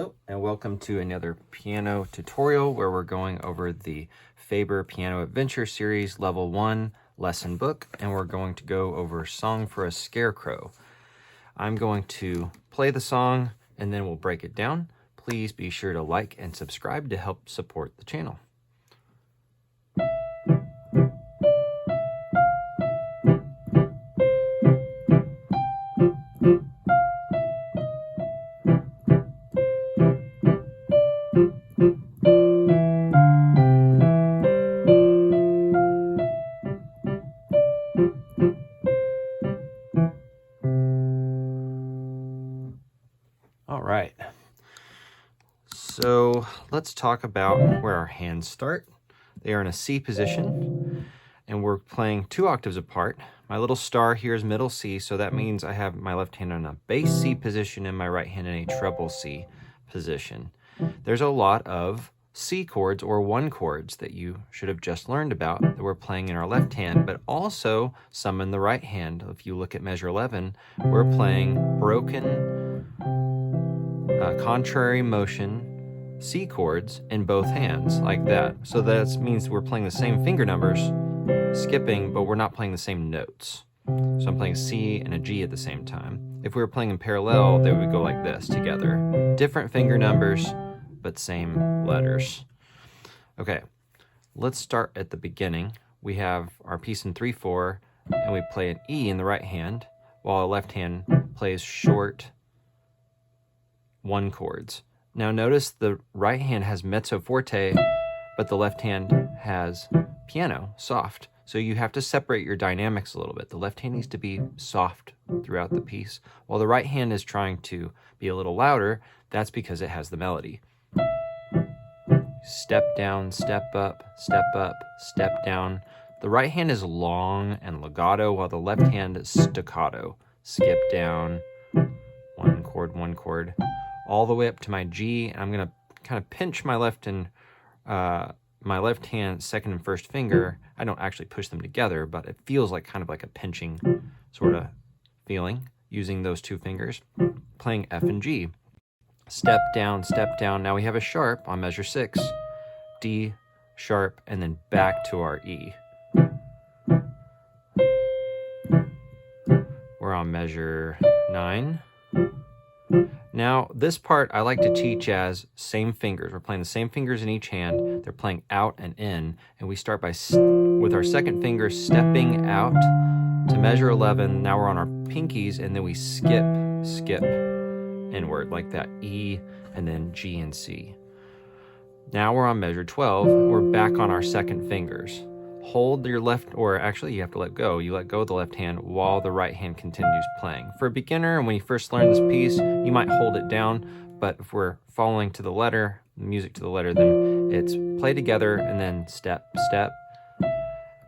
Hello, and welcome to another piano tutorial where we're going over the Faber Piano Adventure Series Level 1 lesson book, and we're going to go over Song for a Scarecrow. I'm going to play the song and then we'll break it down. Please be sure to like and subscribe to help support the channel. All right, so let's talk about where our hands start. They are in a C position, and we're playing 2 octaves apart. My little star here is middle C, so that means I have my left hand in a bass C position and my right hand in a treble C position. There's a lot of C chords or 1 chords that you should have just learned about that we're playing in our left hand, but also some in the right hand. If you look at measure 11, we're playing broken contrary motion C chords in both hands, like that. So that means we're playing the same finger numbers, skipping, but we're not playing the same notes. So I'm playing C and a G at the same time. If we were playing in parallel, they would go like this together. Different finger numbers, but same letters. Okay, let's start at the beginning. We have our piece in 3/4, and we play an E in the right hand, while our left hand plays short 1 chords. Now notice the right hand has mezzo forte, but the left hand has piano, soft. So you have to separate your dynamics a little bit. The left hand needs to be soft throughout the piece, while the right hand is trying to be a little louder. That's because it has the melody. Step down, step up, step down. The right hand is long and legato, while the left hand is staccato. Skip down, 1 chord, 1 chord, all the way up to my G, and I'm gonna kind of pinch my left hand, second and first finger. I don't actually push them together, but it feels like kind of like a pinching sort of feeling using those 2 fingers. Playing F and G. Step down, step down. Now we have a sharp on measure 6, D sharp, and then back to our E. We're on measure 9. Now, this part I like to teach as same fingers. We're playing the same fingers in each hand. They're playing out and in, and we start by with our second finger stepping out to measure 11. Now we're on our pinkies, and then we skip inward like that, E and then G and C. Now we're on measure 12. We're back on our second fingers. Hold your left, or actually you have to let go. You let go of the left hand while the right hand continues playing. For a beginner, and when you first learn this piece, you might hold it down, but if we're following to the letter, music to the letter, then it's play together and then step, step.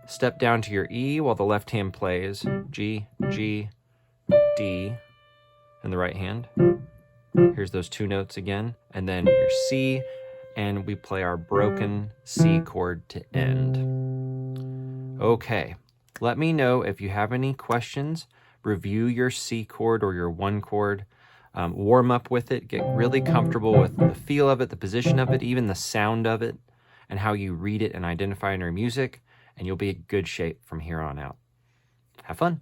Step down to your E while the left hand plays G, G, D in the right hand. Here's those 2 notes again, and then your C, and we play our broken C chord to end. Okay, let me know if you have any questions. Review your C chord or your 1 chord. Warm up with it. Get really comfortable with the feel of it, the position of it, even the sound of it, and how you read it and identify in your music, and you'll be in good shape from here on out. Have fun.